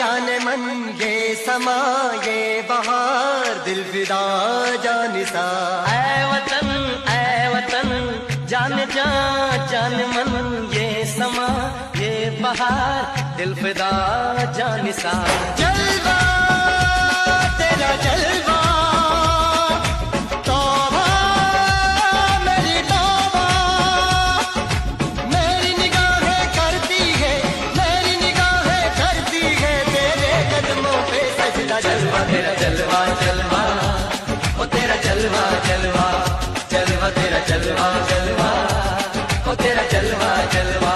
जाने मन ये समा ये बहार दिल फिदा जानिसा। ऐ वतन जान जा जान मन ये समा ये बहार दिल फिदा जानिसा। जलवा तेरा जलवा तौबा मेरी तौबा, मेरी निगाहें करती है मेरी निगाहें करती है तेरे कदमों पे सजदा। जलवा तेरा जलवा जलवा ओ तेरा जलवा जलवा जलवा तेरा जलवा जलवा ओ तेरा जलवा जलवा।